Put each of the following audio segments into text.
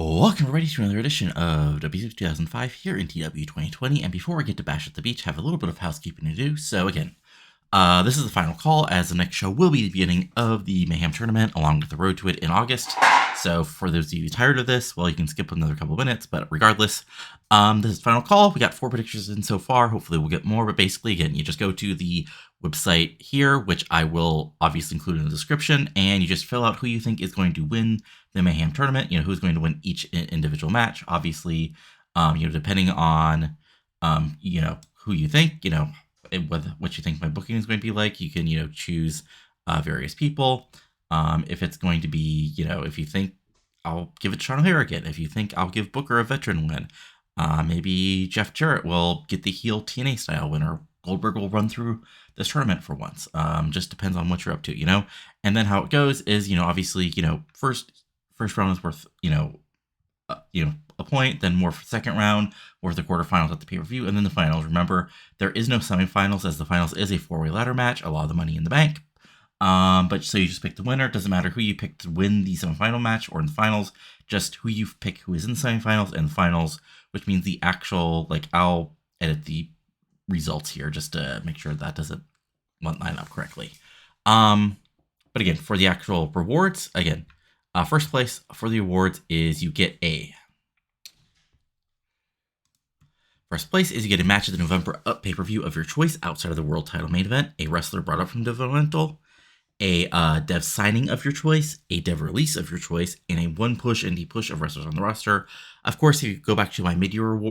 Welcome everybody to another edition of WCW 2005 here in TEW 2020, and before we get to Bash at the Beach, have a little bit of housekeeping to do. So again, this is the final call, as the next show will be the beginning of the Mayhem Tournament, along with the road to it in August. So for those of you tired of this, well, you can skip another couple minutes, but regardless, this is the final call. We got 4 predictions in so far. Hopefully we'll get more, but basically, again, you just go to the website here, which I will obviously include in the description, and you just fill out who you think is going to win the Mayhem Tournament, who's going to win each individual match. Obviously, depending on, who you think, what you think my booking is going to be like, you can, choose various people. If it's going to be, if you think I'll give it to Sean O'Hara again, if you think I'll give Booker a veteran win, maybe Jeff Jarrett will get the heel TNA style win, or Goldberg will run through this tournament for once. Just depends on what you're up to, And then how it goes is, obviously, first round is worth, a point, then more for second round, worth the quarterfinals at the pay-per-view, and then the finals. Remember, there is no semifinals, as the finals is a 4-way ladder match, a lot of the money in the bank. But so you just pick the winner. It doesn't matter who you pick to win the semifinal match or in the finals, just who you pick who is in the semifinals and the finals, which means the actual, I'll edit the results here just to make sure that doesn't line up correctly. But again, for the actual rewards, again, first place for the awards is you get a... First place is you get a match of the November Up pay-per-view of your choice outside of the world title main event, a wrestler brought up from developmental, a dev signing of your choice, a dev release of your choice, and a 1 push and D-push of wrestlers on the roster. Of course, if you go back to my mid-year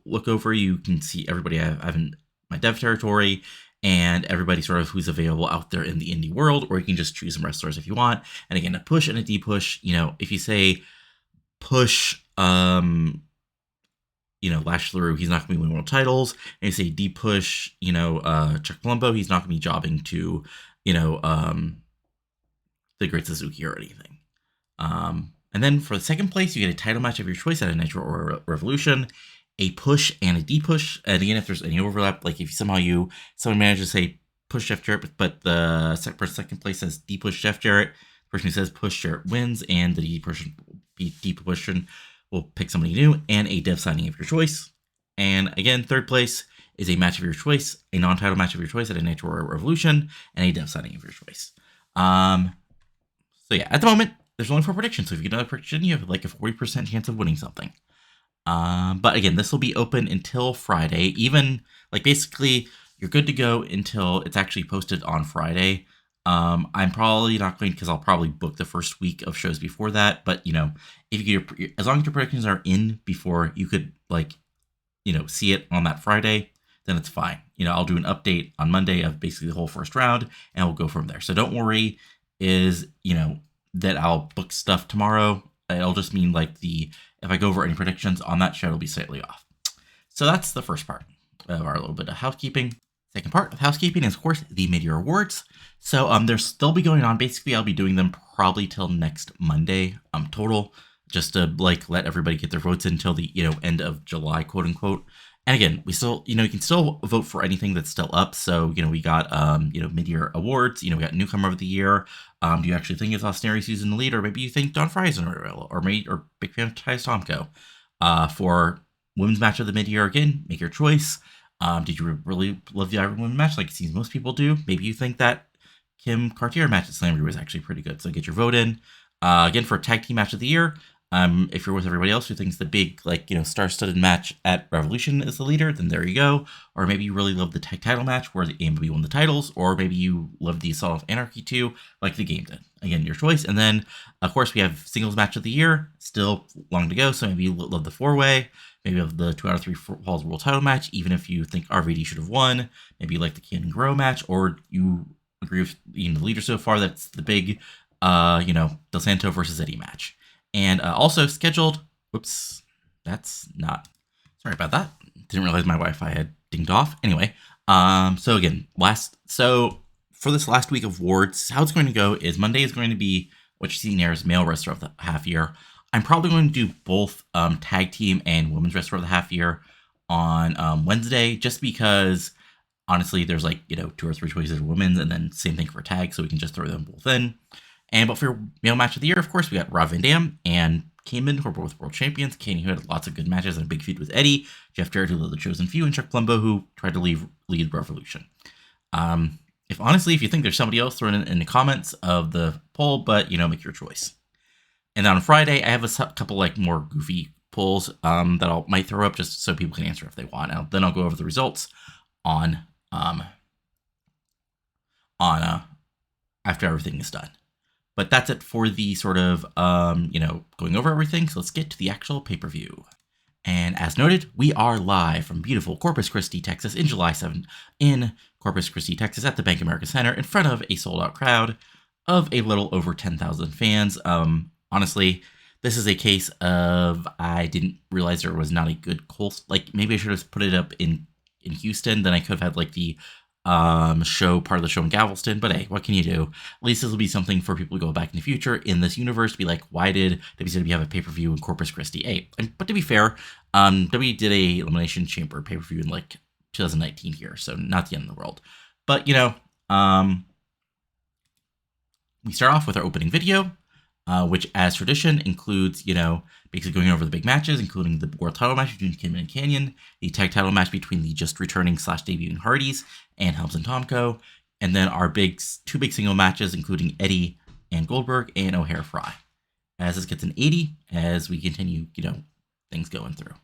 look over, you can see everybody I have in my dev territory, and everybody sort of who's available out there in the indie world, or you can just choose some wrestlers if you want. And again, a push and a D-push, if you say push, Lash LaRue, he's not going to be winning world titles. And you say D-push, Chuck Palumbo, he's not going to be jobbing to, the Great Suzuki or anything. And then for the second place, you get a title match of your choice at a Nitro or Revolution, a push and a D-push. And again, if there's any overlap, like if someone manages to say push Jeff Jarrett, but the second place says D-push Jeff Jarrett, the person who says push Jarrett wins, and the D-push will pick somebody new, and a dev signing of your choice. And again, third place is a match of your choice, a non-title match of your choice at a Nitro or Revolution, and a dev signing of your choice. So yeah, at the moment, there's only 4 predictions, so if you get another prediction, you have like a 40% chance of winning something. But again, this will be open until Friday. Even, basically, you're good to go until it's actually posted on Friday. I'm probably not going, because I'll probably book the first week of shows before that. But, if you get as long as your predictions are in before you could, see it on that Friday, then it's fine. I'll do an update on Monday of basically the whole first round, and we'll go from there. So don't worry, that I'll book stuff tomorrow. It'll just mean, if I go over any predictions on that show, it'll be slightly off. So that's the first part of our little bit of housekeeping. Second part of housekeeping is, of course, the Meteor Awards. So they'll still be going on. Basically, I'll be doing them probably till next Monday total, just to let everybody get their votes in until the end of July, quote unquote. And again, we still you can still vote for anything that's still up. So we got Meteor Awards. We got Newcomer of the Year. Do you actually think it's Austin Aries who's in the lead, or maybe you think Don Frye is in the lead, or big fan of Titus Tomko? For women's match of the mid-year, again, make your choice. Did you really love the Iron Women match, like it seems most people do? Maybe you think that Kim Cartier match at Slamboree was actually pretty good, so get your vote in. Again, for tag team match of the year, if you're with everybody else who thinks the big, star-studded match at Revolution is the leader, then there you go. Or maybe you really love the tag title match where the AMB won the titles, or maybe you love the Assault of Anarchy 2, like the game did. Again, your choice. And then, of course, we have singles match of the year, still long to go, so maybe you love the 4-way, maybe you have the 2 out of 3 Falls world title match, even if you think RVD should have won, maybe you like the Kanyon Guerrero match, or you agree with the leader so far, that's the big, Del Santo versus Eddy match. And also scheduled, whoops, that's not, sorry about that. Didn't realize my Wi-Fi had dinged off. Anyway, so again, for this last week of awards, how it's going to go is Monday is going to be what you're seeing there is male wrestler of the half year. I'm probably going to do both tag team and women's wrestler of the half year on Wednesday, just because honestly, there's 2 or 3 choices for women's, and then same thing for tag, so we can just throw them both in. But for male match of the year, of course, we got Rob Van Dam and Kidman, who are both world champions. Kanyon, who had lots of good matches and a big feud with Eddy. Jeff Jarrett, who led the Chosen Few, and Chuck Palumbo, who tried to lead Revolution. If you think there's somebody else, throw it in the comments of the poll, but, make your choice. And then on Friday, I have a couple, more goofy polls that I might throw up just so people can answer if they want. Then I'll go over the results on after everything is done. But that's it for the sort of, going over everything. So let's get to the actual pay-per-view. And as noted, we are live from beautiful Corpus Christi, Texas in July 7th in Corpus Christi, Texas at the Bank of America Center in front of a sold-out crowd of a little over 10,000 fans. Honestly, this is a case of I didn't realize there was not a good Colts. Maybe I should have put it up in Houston. Then I could have had the part of the show in Galveston, but hey, what can you do? At least this will be something for people to go back in the future in this universe to be like, why did WCW have a pay-per-view in Corpus Christi? Hey, but to be fair, WWE did a Elimination Chamber pay-per-view in 2019 here, so not the end of the world. But we start off with our opening video, which as tradition includes, basically going over the big matches, including the world title match between Kidman and Kanyon, the tag title match between the just returning / debuting Hardys and Helms and Tomko, and then our two big single matches, including Eddy and Goldberg and OHara Frye. As this gets an 80, as we continue, things going through.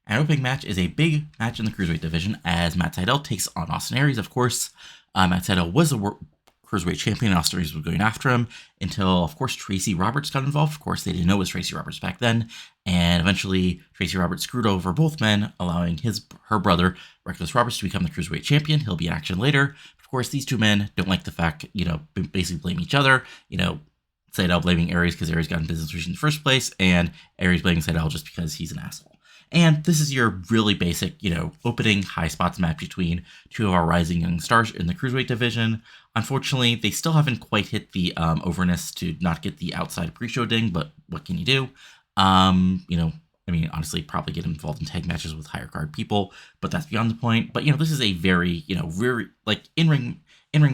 Our opening match is a big match in the Cruiserweight division, as Matt Sydal takes on Austin Aries, of course. Matt Sydal was the Cruiserweight champion, and Austin Aries was going after him until, of course, Tracy Roberts got involved. Of course, they didn't know it was Tracy Roberts back then, and eventually Tracy Roberts screwed over both men, allowing her brother, Reckless Roberts, to become the Cruiserweight champion. He'll be in action later. Of course, these two men don't like the fact, basically blame each other. Sydal blaming Aries because Aries got in business in the first place, and Aries blaming Sydal just because he's an asshole. And this is your really basic, opening high spots match between two of our rising young stars in the Cruiserweight division. Unfortunately, they still haven't quite hit the overness to not get the outside pre-show ding, but what can you do? Honestly, probably get involved in tag matches with higher card people, but that's beyond the point. But, this is a very, very, in-ring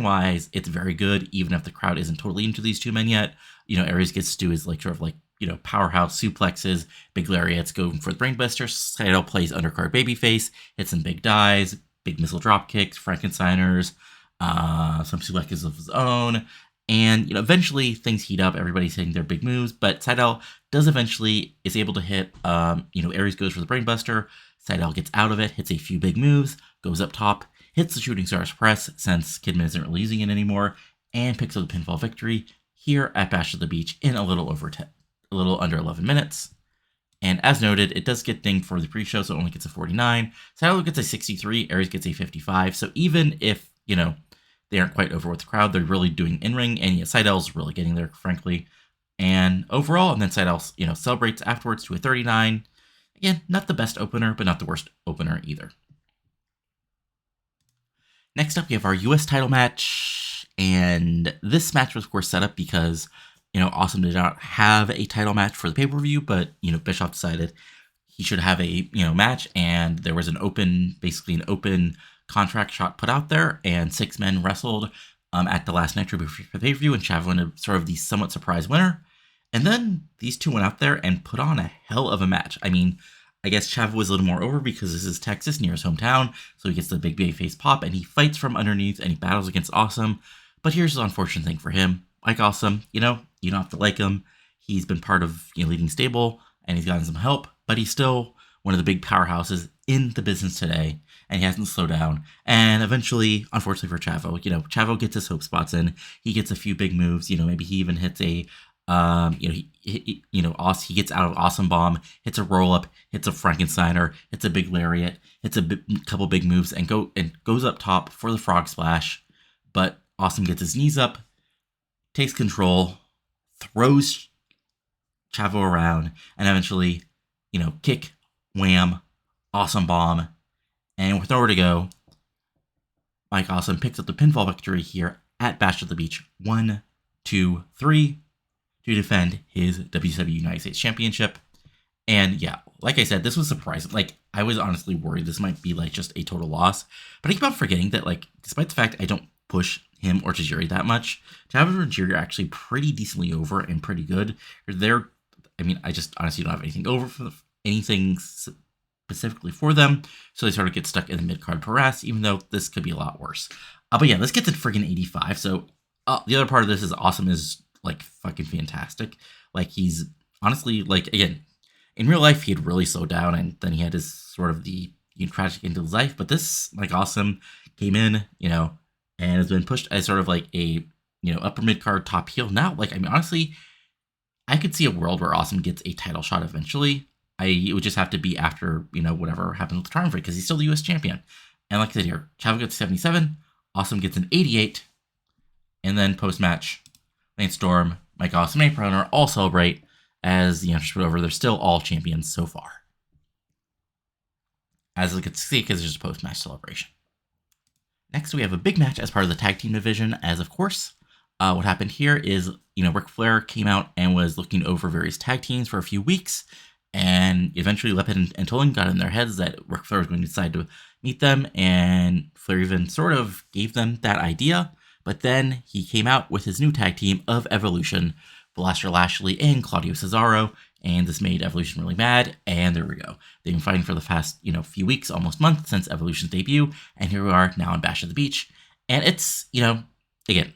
wise, it's very good, even if the crowd isn't totally into these two men yet. Aries gets to do his, powerhouse suplexes, big lariats, go for the brainbuster. Sydal plays undercard babyface, hits some big dives, big missile drop kicks, Frankensteiners, some suplexes of his own, and eventually things heat up. Everybody's hitting their big moves, but Sydal is able to hit. Aries goes for the brainbuster. Sydal gets out of it, hits a few big moves, goes up top, hits the shooting stars press since Kidman isn't really using it anymore, and picks up the pinfall victory here at Bash at the Beach in a little under 11 minutes. And as noted, it does get dinged for the pre-show, so it only gets a 49. Sydal gets a 63, Aries gets a 55. So even if, they aren't quite over with the crowd, they're really doing in-ring, and Sydal's really getting there, frankly. And overall, and then Sydal, celebrates afterwards to a 39. Again, not the best opener, but not the worst opener either. Next up, we have our U.S. title match, and this match was, of course, set up because Awesome did not have a title match for the pay-per-view, but, Bischoff decided he should have a, match, and there was an open contract shot put out there, and 6 men wrestled at the last Nitro for the pay-per-view, and Chavo ended sort of the somewhat surprise winner. And then these two went out there and put on a hell of a match. I guess Chavo was a little more over because this is Texas, near his hometown, so he gets the big babyface pop, and he fights from underneath, and he battles against Awesome. But here's the unfortunate thing for him. Like Awesome, you don't have to like him. He's been part of leading stable, and he's gotten some help, but he's still one of the big powerhouses in the business today, and he hasn't slowed down. And eventually, unfortunately for Chavo, Chavo gets his hope spots in. He gets a few big moves. Maybe he even hits a, he gets out of Awesome Bomb, hits a roll up, hits a Frankensteiner, hits a big lariat, hits a couple big moves, and goes up top for the frog splash. But Awesome gets his knees up, takes control, throws Chavo around, and eventually, kick, wham, Awesome Bomb, and with nowhere to go, Mike Awesome picks up the pinfall victory here at Bash at the Beach 1, 2, 3 to defend his WCW United States Championship. And yeah, like I said, this was surprising. I was honestly worried this might be just a total loss, but I keep on forgetting that despite the fact I don't push him or Tajiri that much, Chavo and Tajiri are actually pretty decently over and pretty good. They're I mean, I just honestly don't have anything over for anything specifically for them. So they sort of get stuck in the mid-card harass, even though this could be a lot worse. But yeah, let's get to friggin' 85. So the other part of this is Awesome is like fucking fantastic. Like he's honestly like, again, in real life, he had really slowed down and then he had his sort of the tragic end of his life. But this like Awesome came in, and has been pushed as sort of like a, upper mid-card top heel. Now, like, I mean, honestly, I could see a world where Awesome gets a title shot eventually. It would just have to be after, whatever happens with the tournament because he's still the U.S. champion. And like I said here, Chavo gets 77, Awesome gets an 88, and then post-match, Lance Storm, Mike Awesome, and Proner all celebrate as the match is over. They're still all champions so far. As it gets to see, because it's just a post-match celebration. Next, we have a big match as part of the tag team division, as of course, what happened here is, Ric Flair came out and was looking over various tag teams for a few weeks, and eventually Leppan and Toland got in their heads that Ric Flair was going to decide to meet them, and Flair even sort of gave them that idea, but then he came out with his new tag team of Evolution, Velasquez Lashley and Claudio Cesaro, and this made Evolution really mad, and there we go. They've been fighting for the past, few weeks, almost month, since Evolution's debut, and here we are now in Bash at the Beach, and it's, again,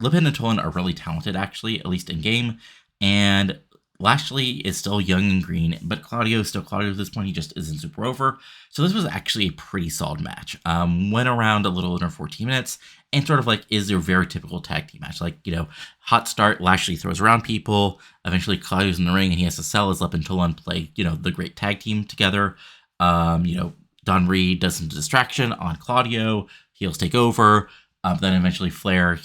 Leppan and Toland are really talented, actually, at least in game, and Lashley is still young and green, but Claudio is still Claudio at this point. He just isn't super over. So this was actually a pretty solid match. Went around a little under 14 minutes, and sort of like is your very typical tag team match. Like, hot start, Lashley throws around people. Eventually, Claudio's in the ring, and he has to sell as Leppan and Toland play, the great tag team together. Don Reed does some distraction on Claudio. Heels take over. Then eventually Flair,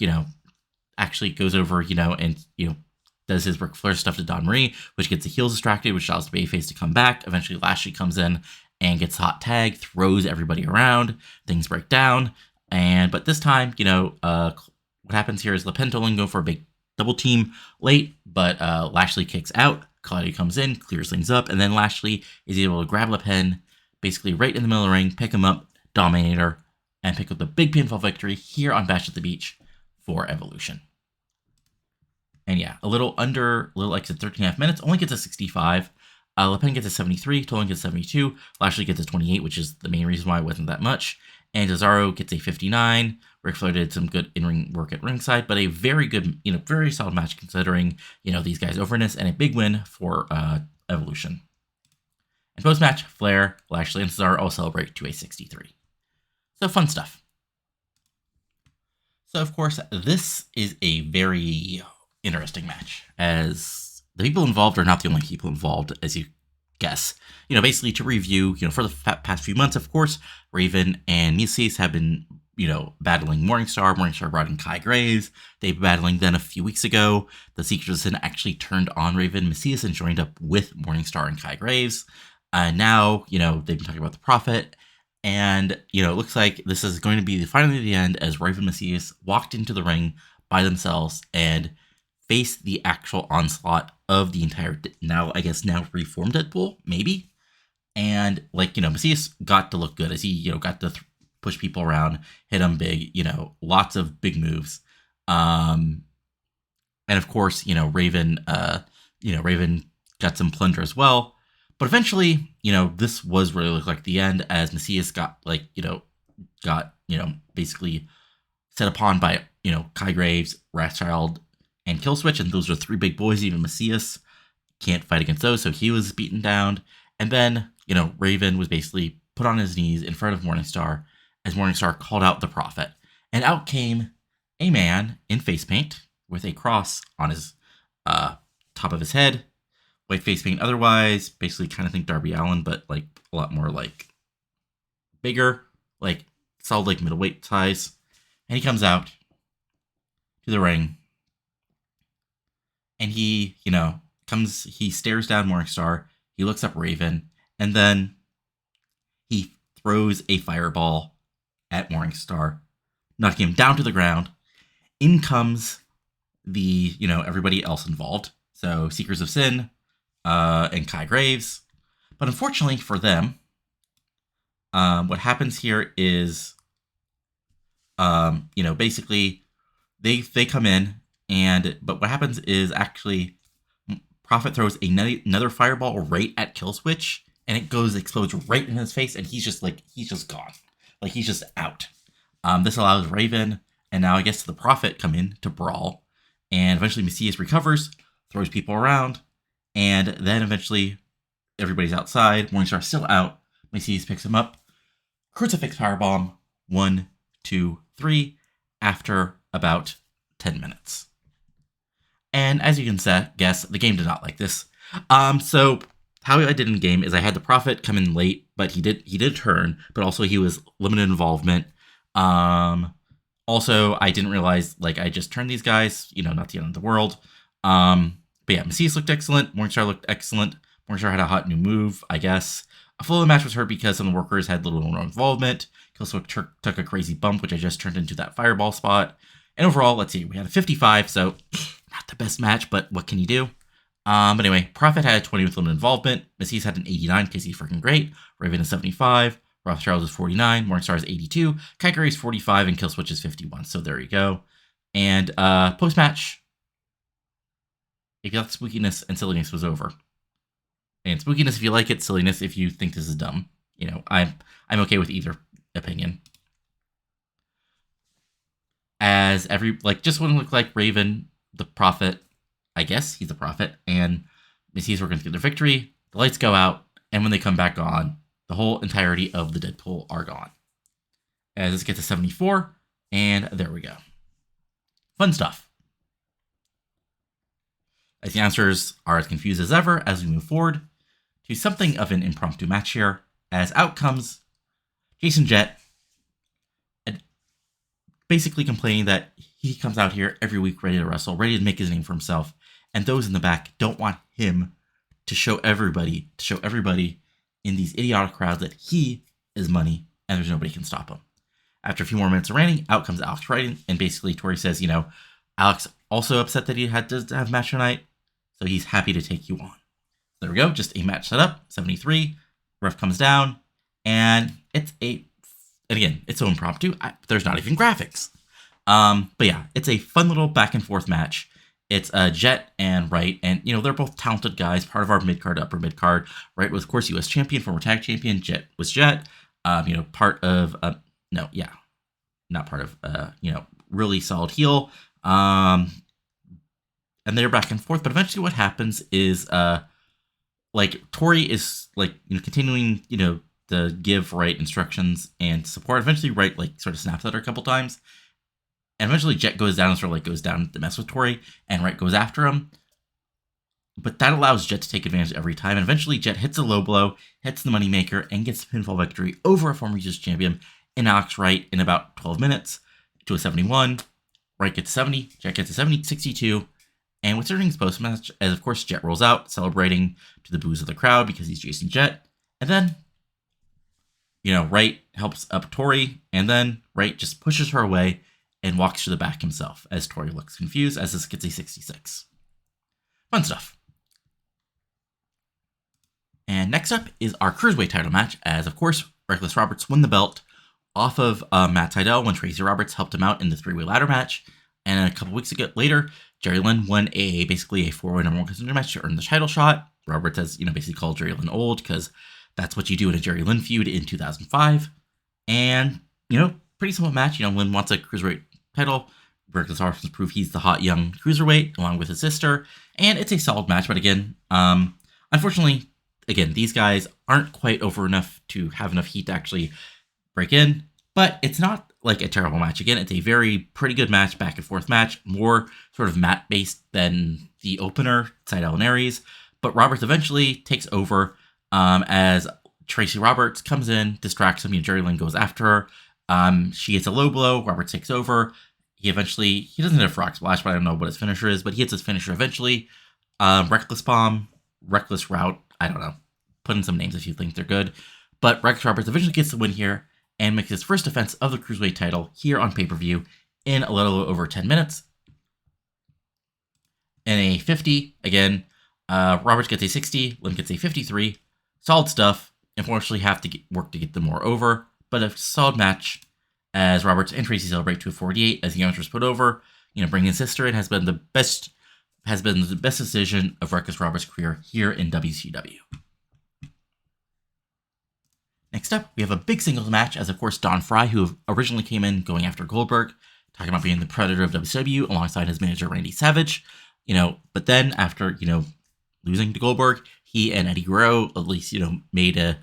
actually goes over, and, does his Ric Flair stuff to Don Marie, which gets the heels distracted, which allows the babyface to come back. Eventually, Lashley comes in and gets hot tag, throws everybody around. Things break down. But this time, what happens here is Leppan Toland go for a big double team late, but Lashley kicks out. Claudio comes in, clears things up, and then Lashley is able to grab Leppan, basically right in the middle of the ring, pick him up, Dominator, and pick up the big pinfall victory here on Bash at the Beach for Evolution. And yeah, a little like I said, 13.5 minutes, only gets a 65. Leppan gets a 73, Toland gets a 72, Lashley gets a 28, which is the main reason why it wasn't that much. And Cesaro gets a 59. Ric Flair did some good in-ring work at ringside, but a very good, very solid match considering, these guys' overness, and a big win for Evolution. And post-match, Flair, Lashley, and Cesaro all celebrate to a 63. So fun stuff. So of course, this is a very interesting match, as the people involved are not the only people involved, as you guess. Basically to review, for the past few months, of course, Raven and Mesias have been, battling Morningstar. Morningstar brought in Kai Graves. They've been battling. Then a few weeks ago, the Secret of Sin actually turned on Raven Mesias and joined up with Morningstar and Kai Graves. Now, they've been talking about the Prophet. And, it looks like this is going to be finally the end, as Raven Mesias walked into the ring by themselves and face the actual onslaught of the entire, now reformed Deadpool, maybe. And, Mesias got to look good as he, got to push people around, hit them big, lots of big moves. And of course, Raven got some plunder as well. But eventually, this was really look like the end, as Mesias got, basically set upon by, Kai Graves, Wrathchild, and Killswitch, and those are three big boys. Even Mesias can't fight against those, so he was beaten down. And then, Raven was basically put on his knees in front of Morningstar, as Morningstar called out the Prophet. And out came a man in face paint with a cross on his top of his head, white face paint otherwise, basically kind of think Darby Allin, but a lot more bigger, solid middleweight size. And he comes out to the ring. And he, he stares down Morningstar, he looks up Raven, and then he throws a fireball at Morningstar, knocking him down to the ground. In comes the, everybody else involved. So Seekers of Sin, and Kai Graves. But unfortunately for them, what happens here is, basically they come in, but what happens is actually Prophet throws another fireball right at Killswitch, and it explodes right in his face, and he's just gone. Like, he's just out. This allows Raven, and now I guess the Prophet, come in to brawl, and eventually Mesias recovers, throws people around, and then eventually everybody's outside. Morningstar's still out. Mesias picks him up. Crucifix Powerbomb, 1, 2, 3, after about 10 minutes. And as you can guess, the game did not like this. So how I did in game is I had the Prophet come in late, but he did turn, but also he was limited involvement. Also, I didn't realize, like, I just turned these guys, not the end of the world. But yeah, Mesias looked excellent. Morningstar looked excellent. Morningstar had a hot new move, I guess. A flow of the match was hurt because some of the workers had little or no involvement. Killswitch took a crazy bump, which I just turned into that fireball spot. And overall, let's see, we had a 55, so not the best match, but what can you do? But anyway, Prophet had a 20 with limited involvement. Mesias had an 89 because he's freaking great. Raven is 75. Rothschild is 49. Morningstar is 82. Kyrie is 45, and Killswitch is 51. So there you go. And post-match, if you thought spookiness and silliness was over. And spookiness if you like it, silliness if you think this is dumb. I'm okay with either opinion. As just want to look like Raven, the Prophet, I guess he's the Prophet, and Mesias were going to get the victory. The lights go out, and when they come back on, the whole entirety of the Deadpool are gone. As this gets to 74, and there we go. Fun stuff. As the answers are as confused as ever as we move forward to something of an impromptu match here, as out comes Jason Jett, basically complaining that he comes out here every week ready to wrestle, ready to make his name for himself, and those in the back don't want him to show everybody in these idiotic crowds that he is money and there's nobody can stop him. After a few more minutes of ranting, out comes Alex Wright, and basically Tori says, Alex also upset that he had to have a match tonight, so he's happy to take you on. There we go, just a match set up, 73, ref comes down, and again, it's so impromptu, there's not even graphics. But yeah, it's a fun little back and forth match. It's Jett and Wright, and they're both talented guys, part of our mid-card, upper mid-card. Wright was, of course, U.S. champion, former tag champion. Jett was Jett, part of, not part of, really solid heel. And they're back and forth, but eventually what happens is, Tori is, continuing, to give Wright instructions and support. Eventually, Wright, sort of snaps at her a couple times. And eventually, Jett goes down and sort of, goes down to mess with Tori, and Wright goes after him. But that allows Jett to take advantage every time. And eventually, Jett hits a low blow, hits the Moneymaker, and gets the pinfall victory over a former U.S. champion in Alex Wright in about 12 minutes to a 71. Wright gets 70, Jett gets a 62. And what's earnings post-match, as of course, Jett rolls out, celebrating to the boos of the crowd because he's Jason Jett. And then, Wright helps up Tori, and then Wright just pushes her away and walks to the back himself, as Tori looks confused, as this gets a 66. Fun stuff. And next up is our Cruiserweight title match, as of course, Reckless Roberts won the belt off of Matt Sydal when Tracy Roberts helped him out in the three-way ladder match. And a couple weeks later, Jerry Lynn won basically a four-way number one contender match to earn the title shot. Roberts has, basically called Jerry Lynn old, because that's what you do in a Jerry Lynn feud in 2005. And, pretty simple match. Lynn wants a Cruiserweight title. Reckless Roberts prove he's the hot young Cruiserweight, along with his sister. And it's a solid match, but again, unfortunately, these guys aren't quite over enough to have enough heat to actually break in. But it's not a terrible match. Again, it's a very pretty good match, back and forth match, more sort of mat-based than the opener, Sydal and Aries. But Roberts eventually takes over as Tracy Roberts comes in, distracts him, Jerry Lynn goes after her. She gets a low blow, Roberts takes over. He doesn't hit a frog splash, but I don't know what his finisher is, but he hits his finisher eventually. Reckless bomb, reckless route, I don't know. Put in some names if you think they're good. But Reckless Roberts eventually gets the win here, and makes his first defense of the Cruiserweight title here on pay-per-view in a little over 10 minutes. In a 50, again, Roberts gets a 60, Lynn gets a 53. Solid stuff. Unfortunately, have to work to get them more over, but a solid match as Roberts and Tracy celebrate to a 48 as the youngsters put over. Bringing his sister in has been the best has been the best decision of Ruckus Roberts' career here in WCW. Next up, we have a big singles match, as of course Don Frye, who originally came in going after Goldberg, talking about being the predator of WCW alongside his manager Randy Savage, but then after, losing to Goldberg, he and Eddie Guerrero at least, made an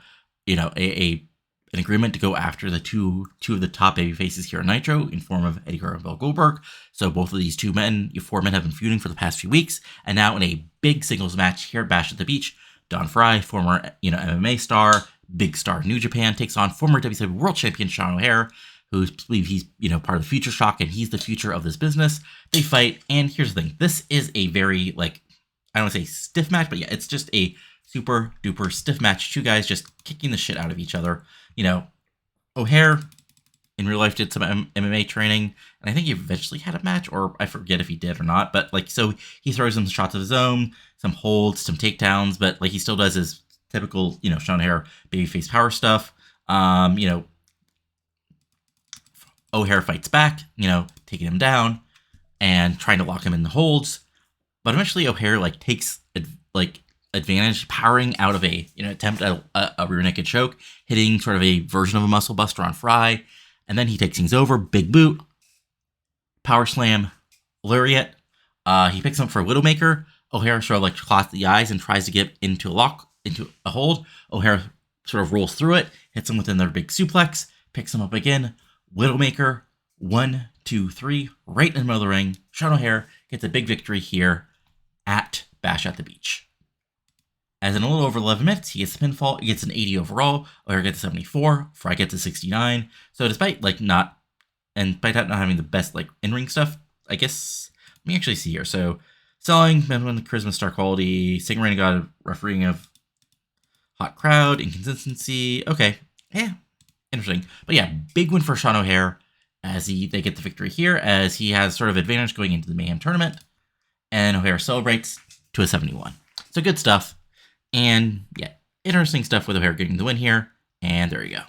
agreement to go after the two of the top baby faces here in Nitro in form of Eddie Guerrero and Bill Goldberg. So both of these four men have been feuding for the past few weeks, and now in a big singles match here at Bash at the Beach, Don Frye, former MMA star, big star New Japan, takes on former WCW World Champion Sean O'Hara, who believes he's part of the Future Shock and he's the future of this business. They fight, and here's the thing: this is a very I don't want to say stiff match, but yeah, it's just a super duper stiff match. Two guys just kicking the shit out of each other. O'Hara in real life did some MMA training, and I think he eventually had a match, or I forget if he did or not. But so he throws some shots of his own, some holds, some takedowns, but he still does his typical Sean O'Hara babyface power stuff. O'Hara fights back, taking him down and trying to lock him in the holds, but eventually O'Hara takes advantage, powering out of a attempt at a rear naked choke, hitting sort of a version of a muscle buster on Frye, and then he takes things over, big boot, power slam, lariat. He picks him up for a Widowmaker. O'Hara sort of clots the eyes and tries to get into a hold. O'Hara sort of rolls through it, hits him with another big suplex, picks him up again, Widowmaker, 1, 2, 3, right in the middle of the ring. Sean O'Hara gets a big victory here at Bash at the Beach. As in a little over 11 minutes, he gets a pinfall. He gets an 80 overall. O'Hara gets a 74. Frye gets a 69. So despite not having the best in-ring stuff, I guess, let me actually see here. So selling, minimum charisma, star quality, singing rating, got a refereeing of hot crowd, inconsistency. Okay, yeah, interesting. But yeah, big win for Sean O'Hara as they get the victory here, as he has sort of advantage going into the Mayhem tournament, and O'Hara celebrates to a 71. So good stuff. And yeah, interesting stuff with O'Hara getting the win here. And there you go.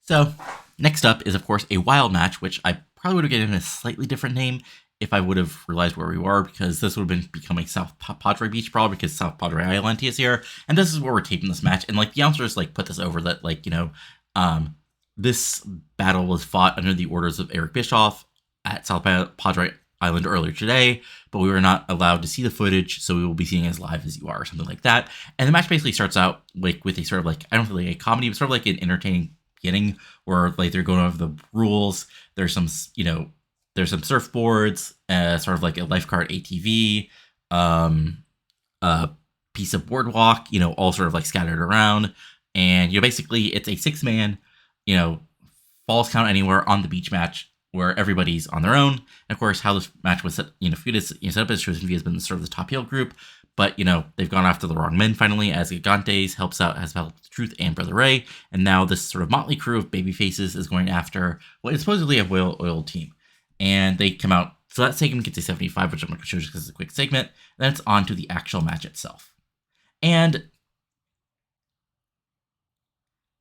So next up is, of course, a wild match, which I probably would have given a slightly different name if I would have realized where we were, because this would have been becoming South Padre Beach Brawl, because South Padre Island is here. And this is where we're taping this match. And the announcers put this over that this battle was fought under the orders of Eric Bischoff at South Padre Island earlier today, but we were not allowed to see the footage, so we will be seeing it as live as you are, or something like that. And the match basically starts out with a sort of I don't feel a comedy, but sort of an entertaining beginning where they're going over the rules. There's some there's some surfboards, sort of a lifeguard ATV, a piece of boardwalk, all sort of scattered around, and basically it's a 6-man falls count anywhere on the beach match, where everybody's on their own. And of course, how this match was set, set up as Chosen V has been sort of the top heel group, but they've gone after the wrong men finally, as Gigantes has helped Truth and Brother Ray, and now this sort of motley crew of baby faces is going after what is supposedly a well-oiled team, and they come out. So that segment gets a 75, which I'm going to show you because it's a quick segment. Then it's on to the actual match itself. And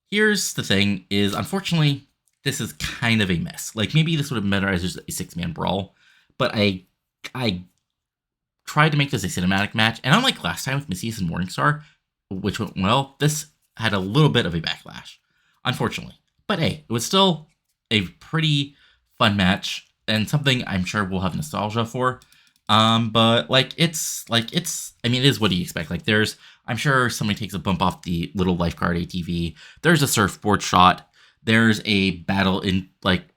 here's the thing: is unfortunately, this is kind of a mess. Maybe this would have been better as just a 6-man brawl, but I tried to make this a cinematic match, and unlike last time with Mesias and Morningstar, which went well, this had a little bit of a backlash, unfortunately. But hey, it was still a pretty fun match, and something I'm sure we'll have nostalgia for. But it is what do you expect? I'm sure somebody takes a bump off the little lifeguard ATV. There's a surfboard shot. There's a battle in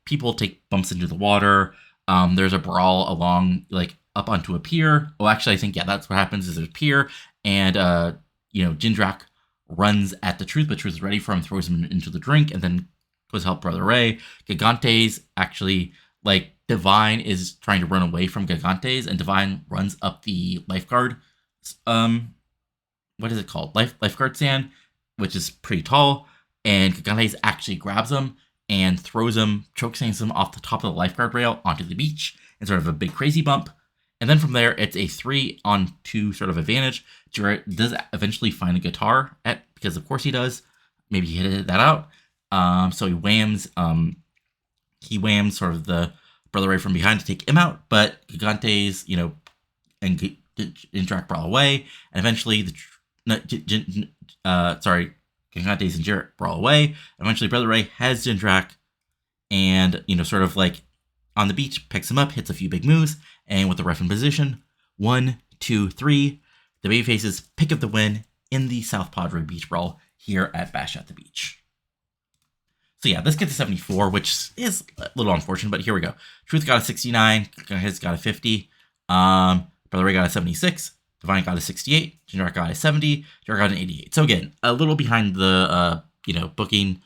people take bumps into the water. There's a brawl along up onto a pier. Oh, actually, I think that's what happens. Is there's a pier, and Jindrak runs at the Truth, but Truth is ready for him, throws him into the drink, and then goes to help Brother Ray. Gigantes actually Divine is trying to run away from Gigantes, and Divine runs up the lifeguard. What is it called? Lifeguard stand, which is pretty tall. And Gigantes actually grabs him and throws him, chokeslams him off the top of the lifeguard rail onto the beach in sort of a big crazy bump. And then from there, it's a 3-on-2 sort of advantage. Jarrett does eventually find a guitar, because of course he does. Maybe he hit that out. So he whams sort of the Brother Ray from behind to take him out, but Gigantes, and Interact Brawl away, and eventually Gigantes and Jarrett brawl away. Eventually, Brother Ray has Interact, and sort of like on the beach, picks him up, hits a few big moves, and with the ref in position, 1, 2, 3, the babyfaces pick up the win in the South Padre Beach Brawl here at Bash at the Beach. So yeah, this gets a 74, which is a little unfortunate, but here we go. Truth got a 69, His got a 50, Brother Ray got a 76, Divine got a 68, Generic got a 70, Generic got an 88. So again, a little behind the booking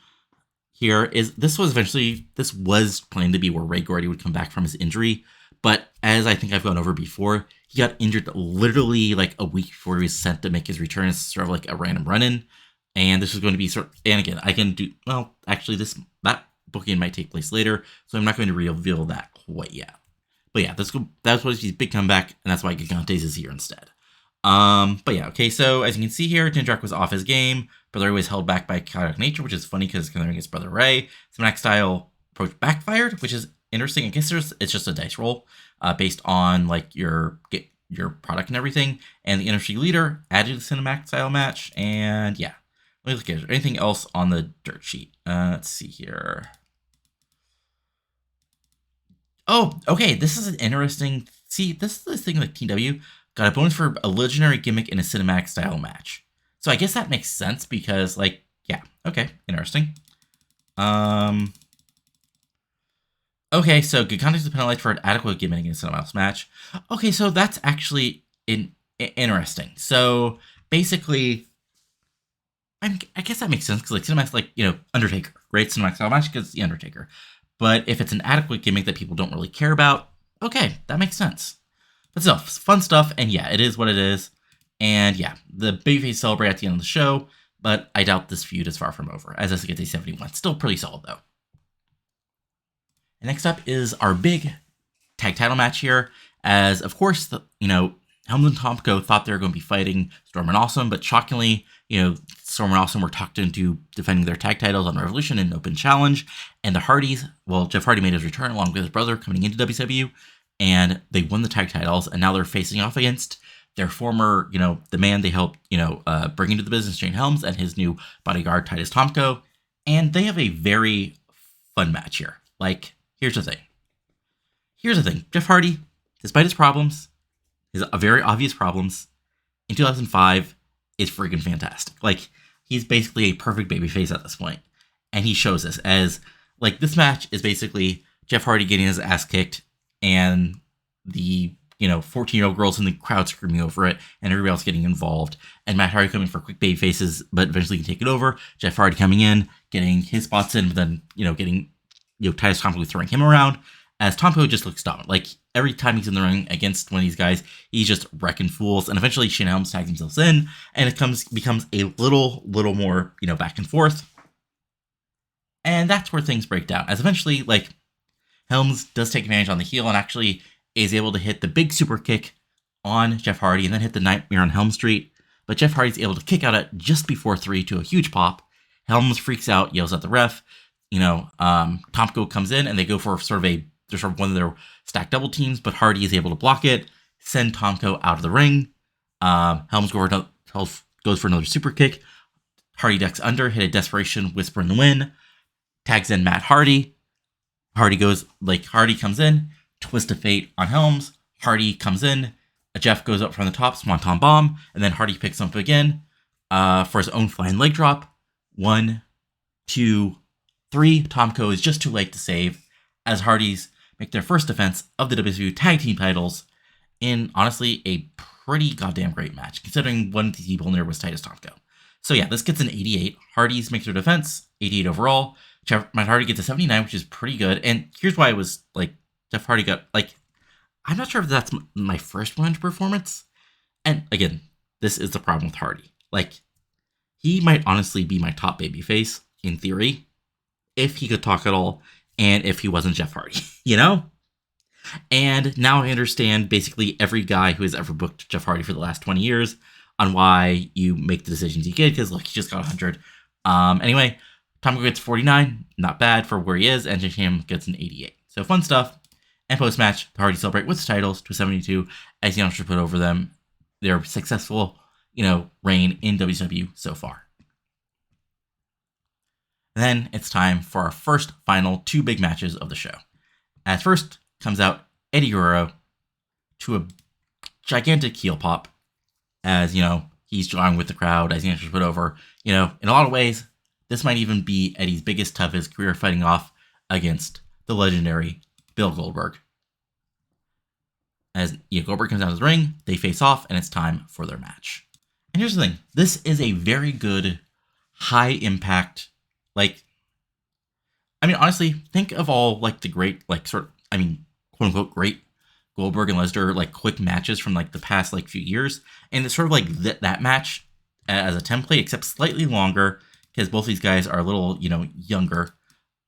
here. This was planned to be where Ray Gordy would come back from his injury, but as I think I've gone over before, he got injured literally like a week before he was sent to make his return as sort of like a random run-in. And this was going to be and again, I can do, well, actually that booking might take place later, so I'm not going to reveal that quite yet. But yeah, that's what his big comeback, and that's why Gigantes is here instead. But yeah, okay, so as you can see here, Tindrak was off his game. Brother Ray was held back by chaotic nature, which is funny because considering it's Brother Ray. Smack style approach backfired, which is interesting. I guess it's just a dice roll based on like your product and everything. And the industry leader added the cinematic style match, and yeah. Let me look at it. Is there anything else on the dirt sheet? Let's see here. Oh, okay. This is an interesting. See, this is the thing like TEW got a bonus for a legendary gimmick in a cinematic style match. So I guess that makes sense because, like, yeah. Okay, interesting. Okay, so Gigantes is penalized for an adequate gimmick in a cinematic match. Okay, so that's actually interesting. So basically, I guess that makes sense because like cinematic's like Undertaker, right? Cinematic style match because the Undertaker. But if it's an adequate gimmick that people don't really care about, okay, that makes sense. But still, fun stuff, and yeah, it is what it is. And yeah, the babyface celebrate at the end of the show, but I doubt this feud is far from over, as this gets a 71. Still pretty solid though. And next up is our big tag title match here, as of course Helms and Tomko thought they were going to be fighting Storm and Awesome, but shockingly, Storm and Awesome were talked into defending their tag titles on Revolution in an open challenge. And the Hardys, well, Jeff Hardy made his return along with his brother coming into WCW, and they won the tag titles, and now they're facing off against their former, the man they helped, bring into the business, Shane Helms, and his new bodyguard, Titus Tomko. And they have a very fun match here. Like, here's the thing. Jeff Hardy, despite his problems, his very obvious problems, in 2005, is freaking fantastic. Like, he's basically a perfect babyface at this point. And he shows this as, like, this match is basically Jeff Hardy getting his ass kicked and the, 14-year-old girls in the crowd screaming over it and everybody else getting involved. And Matt Hardy coming for quick baby faces, but eventually can take it over. Jeff Hardy coming in, getting his spots in, but then, getting, Titus Tomko throwing him around. As Tomko just looks dominant. Like, every time he's in the ring against one of these guys, he's just wrecking fools. And eventually Shane Helms tags himself in, and it becomes a little more, back and forth. And that's where things break down. As eventually, like, Helms does take advantage on the heel and actually is able to hit the big super kick on Jeff Hardy and then hit the Nightmare on Helm Street. But Jeff Hardy's able to kick out at just before 3 to a huge pop. Helms freaks out, yells at the ref. Tomko comes in and they go for sort of one of their stacked double teams, but Hardy is able to block it, send Tomko out of the ring. Helms goes for another super kick. Hardy ducks under, hit a desperation whisper in the wind, tags in Matt Hardy. Hardy comes in, twist of fate on Helms. Hardy comes in, Jeff goes up from the top, swanton bomb, and then Hardy picks him up again for his own flying leg drop. 1, 2, 3. Tomko is just too late to save as Hardys make their first defense of the WCW Tag Team titles in, honestly, a pretty goddamn great match, considering one of the people in there was Titus Tomko. So yeah, this gets an 88. Hardys make their defense, 88 overall. Matt Hardy gets a 79, which is pretty good. And here's why I was like, Jeff Hardy got, like, I'm not sure if that's my first one performance. And again, this is the problem with Hardy. Like, he might honestly be my top babyface, in theory, if he could talk at all, and if he wasn't Jeff Hardy, And now I understand basically every guy who has ever booked Jeff Hardy for the last 20 years on why you make the decisions you get, because look, he just got 100. Anyway, Tomko gets 49, not bad for where he is, and Jim gets an 88. So fun stuff. And post-match, the Hardy celebrate with the titles to 72 as the Youngsters put over them their successful, reign in WCW so far. Then it's time for our first final 2 big matches of the show. At first comes out Eddy Guerrero to a gigantic heel pop as, he's drawing with the crowd as the Youngsters put over. In a lot of ways, this might even be Eddy's biggest, toughest career fighting off against the legendary Bill Goldberg. As Goldberg comes out of the ring, they face off, and it's time for their match. And here's the thing. This is a very good, high-impact, honestly, think of all, the great, quote-unquote, great Goldberg and Lesnar, quick matches from, the past, few years. And it's sort of that match as a template, except slightly longer, because both these guys are a little, younger.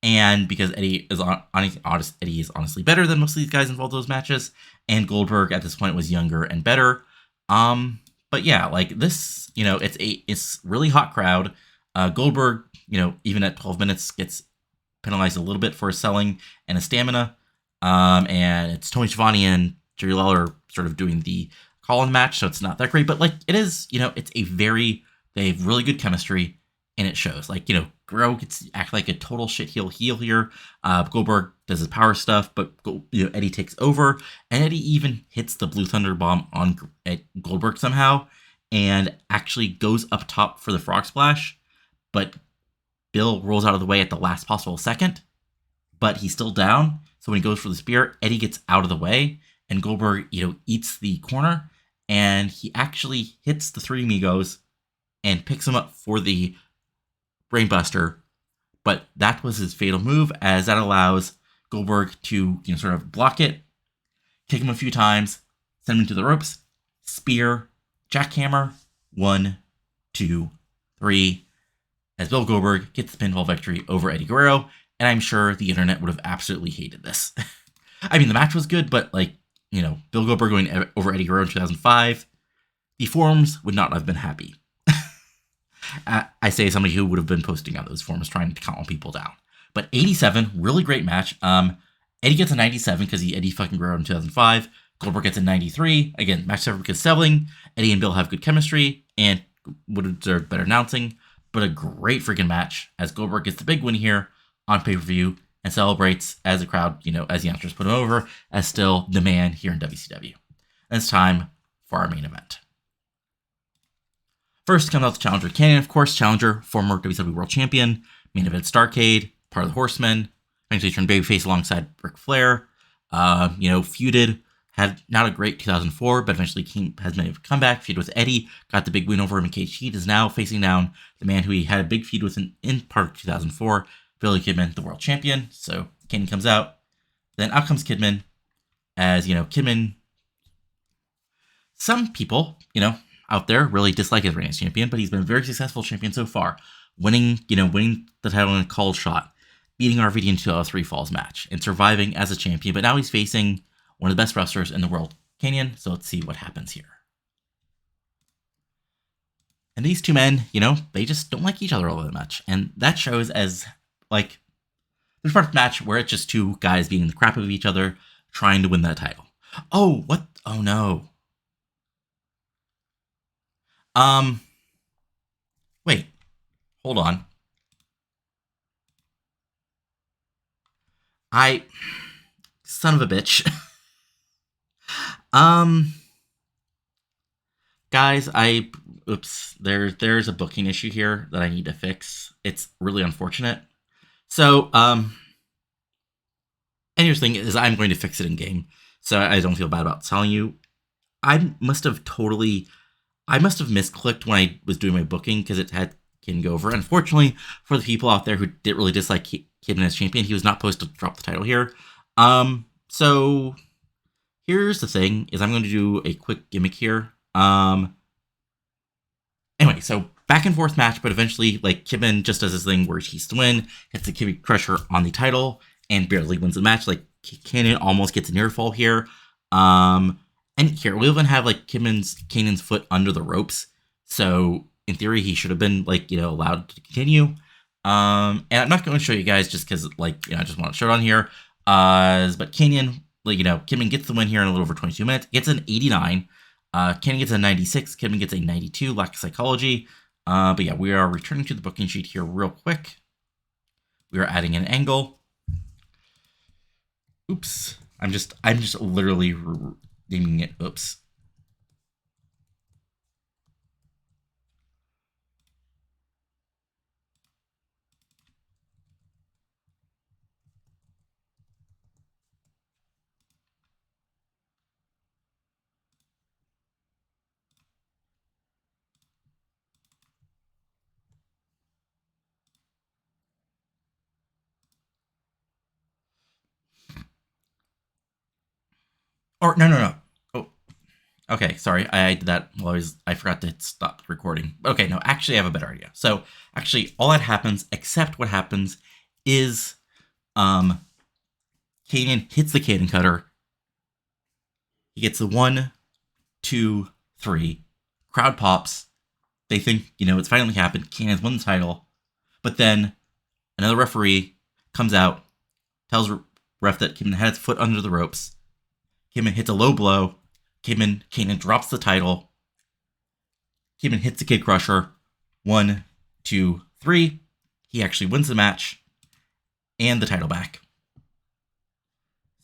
And because Eddy is honestly better than most of these guys involved in those matches, and Goldberg at this point was younger and better. But yeah, this, it's really hot crowd. Goldberg, even at 12 minutes gets penalized a little bit for his selling and his stamina. And it's Tony Schiavone and Jerry Lawler sort of doing the call-in match, so it's not that great. But it is, it's they have really good chemistry. And it shows, Guerrero gets to act like a total shit heel here. Goldberg does his power stuff, but Eddy takes over, and Eddy even hits the Blue Thunder Bomb on Goldberg somehow, and actually goes up top for the Frog Splash, but Bill rolls out of the way at the last possible second, but he's still down. So when he goes for the spear, Eddy gets out of the way, and Goldberg eats the corner, and he actually hits the Three Amigos and picks him up for the Brainbuster, but that was his fatal move, as that allows Goldberg to sort of block it, kick him a few times, send him to the ropes, spear, jackhammer, 1, 2, 3, as Bill Goldberg gets the pinfall victory over Eddy Guerrero, and I'm sure the internet would have absolutely hated this. The match was good, but Bill Goldberg going over Eddy Guerrero in 2005, the forums would not have been happy. I say somebody who would have been posting on those forums trying to calm people down. But 87, really great match. Eddy gets a 97 because Eddy fucking Guerrero in 2005. Goldberg gets a 93. Again, match several because selling. Eddy and Bill have good chemistry and would have deserved better announcing. But a great freaking match as Goldberg gets the big win here on pay-per-view and celebrates as the crowd, as the announcers put him over, as still the man here in WCW. And it's time for our main event. First comes out the challenger, Kanyon, of course. Challenger, former WCW World Champion. Main event, Starrcade, part of the Horsemen. Eventually turned babyface alongside Ric Flair. Feuded. Had not a great 2004, but eventually has made a comeback. Feud with Eddy. Got the big win over him in Cage Heat. Is now facing down the man who he had a big feud with in part of 2004. Billy Kidman, the world champion. So Kanyon comes out. Then out comes Kidman. As, Kidman... Some people, out there really dislike his reign as champion, but he's been a very successful champion so far, winning the title in a called shot, beating RVD in 2003 Falls match, and surviving as a champion. But now he's facing one of the best wrestlers in the world, Kanyon. So let's see what happens here. And these two men, they just don't like each other all that much, and that shows as there's part of the match where it's just two guys beating the crap out of each other, trying to win that title. Oh, what? Oh no. Wait, hold on. Son of a bitch. Guys, there's a booking issue here that I need to fix. It's really unfortunate. So, and here's the thing is I'm going to fix it in game, so I don't feel bad about telling you. I must have misclicked when I was doing my booking because it had Kidman go over. Unfortunately, for the people out there who didn't really dislike Kidman as champion, he was not supposed to drop the title here. So here's the thing: is I'm going to do a quick gimmick here. Anyway, so back and forth match, but eventually, Kidman just does this thing where he needs to win, hits the Kidman Crusher on the title, and barely wins the match. Kanyon almost gets a near fall here. And here, we even have, Kanyon's foot under the ropes. So, in theory, he should have been, allowed to continue. And I'm not going to show you guys just because, I just want to show it on here. But Kanyon, like, Kidman gets the win here in a little over 22 minutes. Gets an 89. Kanyon gets a 96. Kidman gets a 92. Lack of psychology. But yeah, we are returning to the booking sheet here real quick. We are adding an angle. Oops. I'm just literally naming it. Oops. Or no. Oh, okay. Sorry, I did that while I forgot to stop recording. Okay, no, actually, I have a better idea. So actually, all that happens, except what happens, is Kanyon hits the cannon cutter. He gets the 1, 2, 3. Crowd pops. They think it's finally happened. Kanyon's won the title, but then another referee comes out, tells ref that Kidman had his foot under the ropes. Kidman hits a low blow. Kanyon drops the title. Kidman hits the Kid Crusher. 1, 2, 3. He actually wins the match and the title back.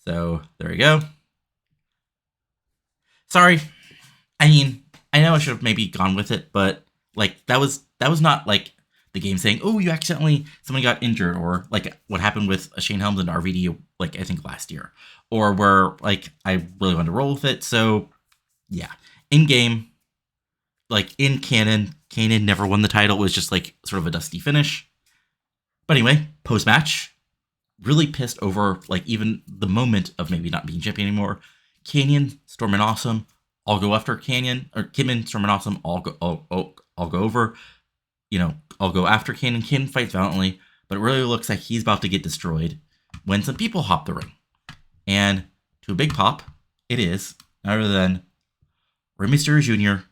So there we go. Sorry. I mean, I know I should have maybe gone with it, but like that was not like the game saying, "Oh, you accidentally somebody got injured," or like what happened with Shane Helms and RVD, like I think last year, or where like I really wanted to roll with it. So yeah, in game, like in canon, Kanyon never won the title. It was just like sort of a dusty finish. But anyway, post match, really pissed over like even the moment of maybe not being champion anymore. Kanyon, Storm and Awesome, I'll go after Kanyon, or Kidman, Storm and Awesome, I'll go over. I'll go after Kanyon. Kanyon fights valiantly, but it really looks like he's about to get destroyed when some people hop the ring. And to a big pop, it is none other than Rey Mysterio Jr.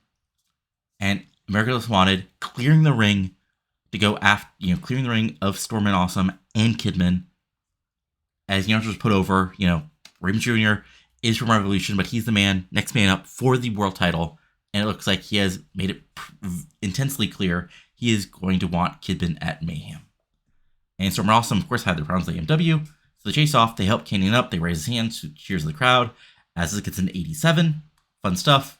and America Most Wanted clearing the ring to go after, clearing the ring of Storm and Awesome and Kidman. As was put over, Rey Mysterio Jr. is from Revolution, but he's the next man up for the world title. And it looks like he has made it intensely clear he is going to want Kidman at Mayhem. And Storm and Awesome, of course, had their problems with AMW. So they chase off, they help Kanyon up, they raise his hands, cheers the crowd. As this gets an 87. Fun stuff.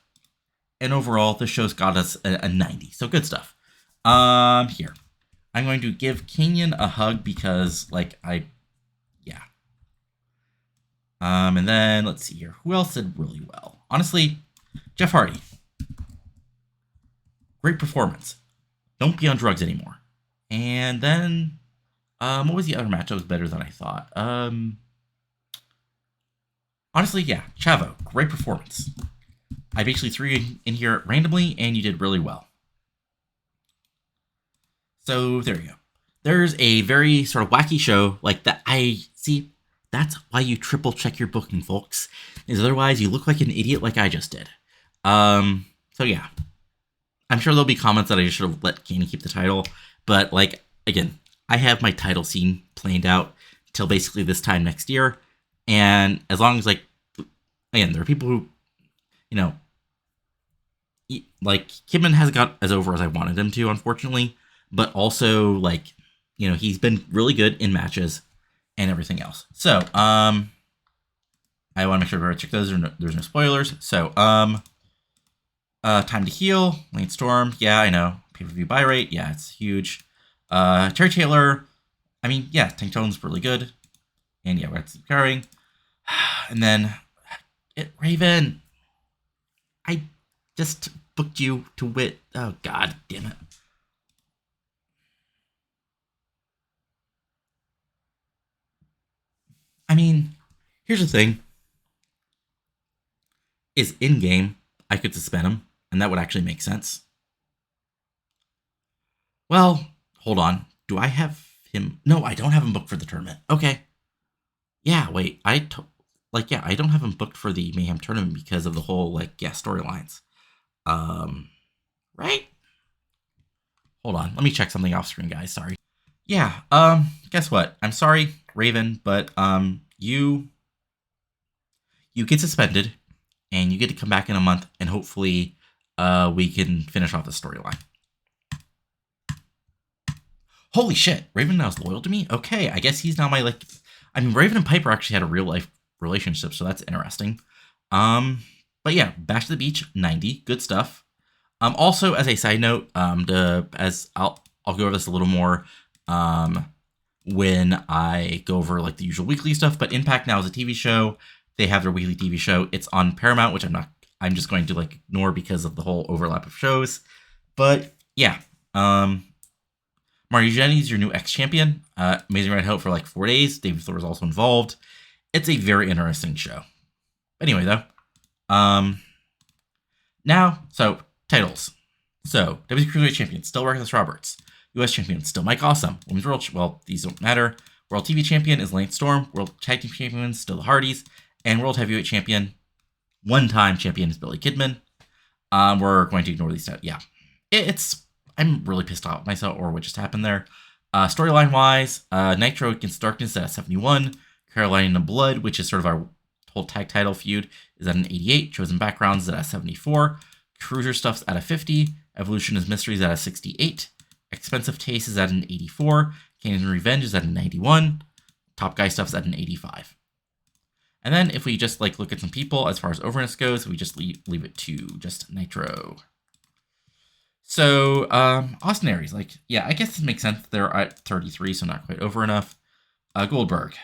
And overall, this show's got us a 90. So good stuff. Here. I'm going to give Kanyon a hug because, yeah. And then, let's see here. Who else did really well? Honestly, Jeff Hardy. Great performance. Don't be on drugs anymore. And then, what was the other match that was better than I thought? Honestly, yeah, Chavo. Great performance. I basically threw you in here randomly, and you did really well. So, there you go. There's a very sort of wacky show like that. That's why you triple check your booking, folks. Is otherwise you look like an idiot like I just did. So yeah. I'm sure there'll be comments that I should have let Kanyon keep the title. But again, I have my title scene planned out till basically this time next year. And as long as again, there are people who, Kidman hasn't got as over as I wanted him to, unfortunately. But also, he's been really good in matches and everything else. So, I want to make sure to check those. There's no spoilers. So, Time to Heal, Lane Storm. Yeah, I know. PPV buy rate. Yeah, it's huge. Terry Taylor. I mean, yeah, Tank Toland's really good. And yeah, we're going to keep carrying. And then, Raven. I just booked you to wit. Oh, God damn it. I mean, here's the thing. Is in-game, I could suspend him, and that would actually make sense. Well, hold on. Do I have him? No, I don't have him booked for the tournament. Okay. Yeah, wait. I don't have him booked for the Mayhem tournament because of the whole, storylines. Right? Hold on. Let me check something off screen, guys. Sorry. Yeah, guess what? I'm sorry, Raven, but, you you get suspended, and you get to come back in a month, and hopefully we can finish off the storyline. Holy shit, Raven now is loyal to me? Okay, I guess he's now my, like... I mean, Raven and Piper actually had a real-life relationship, so that's interesting. But yeah, Bash to the Beach, 90. Good stuff. Also, as a side note, I'll go over this a little more when I go over, like, the usual weekly stuff, but Impact now is a TV show. They have their weekly TV show. It's on Paramount, which I'm just going to, like, ignore because of the whole overlap of shows. But, yeah, Marty Jannetty's your new ex-champion. Amazing Red Hope for like 4 days. David Thor is also involved. It's a very interesting show. Anyway, though. Now, so, titles. So, WCW Cruiserweight Champion, still Reckless Roberts. US Champion, still Mike Awesome. Women's World, well, these don't matter. World TV Champion is Lance Storm. World Tag Team Champion, still the Hardys. And World Heavyweight Champion, one-time champion is Billy Kidman. We're going to ignore these stuff. Yeah. I'm really pissed off at myself or what just happened there. Storyline-wise, Nitro against Darkness at 71. Carolina Blood, which is sort of our whole tag title feud, is at an 88. Chosen Backgrounds is at a 74. Cruiser Stuff's at a 50. Evolution is Mysteries at a 68. Expensive Taste is at an 84. Kanyon Revenge is at a 91. Top Guy Stuff's at an 85. And then if we just like look at some people as far as overness goes, we just leave it to just Nitro. So, Austin Aries, like, yeah, I guess it makes sense. They're at 33, so not quite over enough. Goldberg.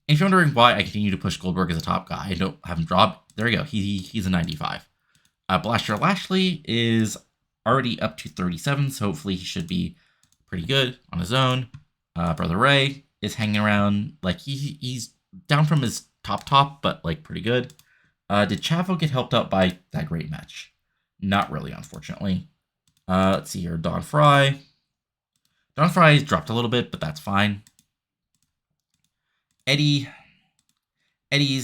And if you're wondering why I continue to push Goldberg as a top guy, I don't have him drop. There you go. He's a 95. Blaster Lashley is already up to 37, so hopefully he should be pretty good on his own. Brother Ray is hanging around. Like, he's down from his top, but, like, pretty good. Did Chavo get helped out by that great match? Not really, unfortunately. Let's see here. Don Frye. Don Frye's dropped a little bit, but that's fine. Eddy's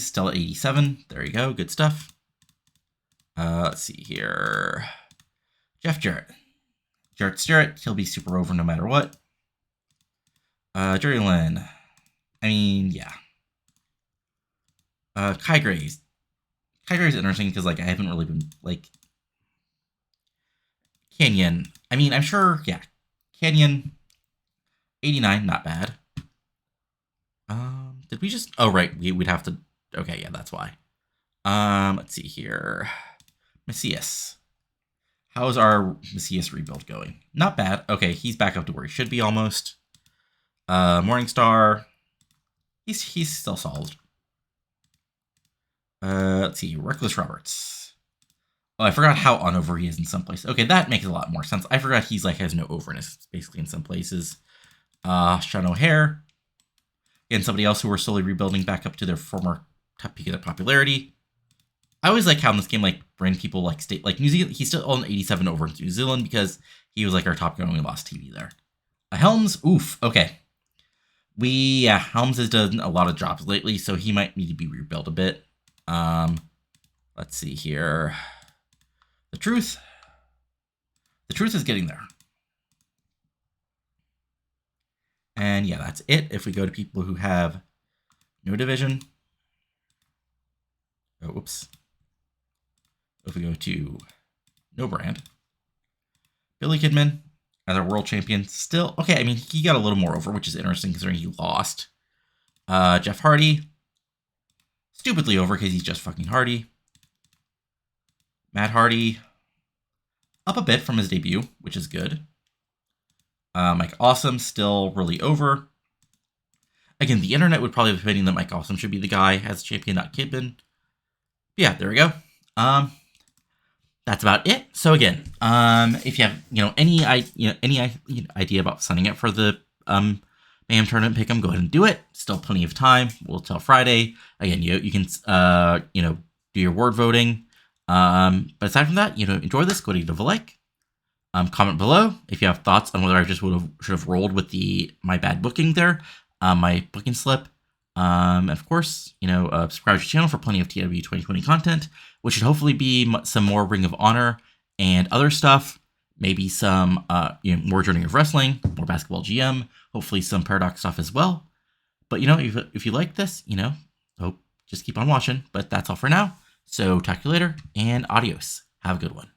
still at 87. There you go. Good stuff. Let's see here. Jeff Jarrett. Jarrett, he'll be super over no matter what. Jerry Lynn. I mean, yeah. Kai Graves. Kai Graves is interesting because, like, I haven't really been, like... Kanyon. I mean, I'm sure, yeah. Kanyon, 89, not bad. Did we just... Oh, right. We'd have to... Okay, yeah, that's why. Let's see here. Mesias. How's our Mesias rebuild going? Not bad. Okay, he's back up to where he should be almost. Morningstar. He's still solid. Let's see. Reckless Roberts. Oh, I forgot how unover he is in some places. Okay, that makes a lot more sense. I forgot he's like has no overness basically in some places. Sean O'Hare. Again, somebody else who we're slowly rebuilding back up to their former top peak of their popularity. I always like how in this game, like, bring people like state like New Zealand. He's still on 87 over in New Zealand because he was like our top guy when we lost TV there. Helms, oof, okay. Helms has done a lot of jobs lately, so he might need to be rebuilt a bit. Let's see here. The truth is getting there. And yeah, that's it. If we go to people who have no division. Oh, whoops. If we go to no brand. Billy Kidman as our world champion. Still, okay, I mean, he got a little more over, which is interesting considering he lost. Jeff Hardy. Stupidly over because he's just fucking Hardy. Matt Hardy. Up a bit from his debut, which is good. Mike Awesome still really over. Again, the internet would probably be opinion that Mike Awesome should be the guy as champion, not Kidman. Yeah, there we go. That's about it. So again, if you have any idea about signing up for the Mayhem tournament pick'em, go ahead and do it. Still plenty of time. We'll tell Friday. Again, you can do your word voting. But aside from that, enjoy this. Go to give a like. Comment below if you have thoughts on whether I just should have rolled with my bad booking there, my booking slip. And of course, subscribe to the channel for plenty of TEW 2020 content, which should hopefully be some more Ring of Honor and other stuff. Maybe some more Journey of Wrestling, more Basketball GM, hopefully some Paradox stuff as well. But if you like this, hope just keep on watching. But that's all for now. So talk to you later, and adios. Have a good one.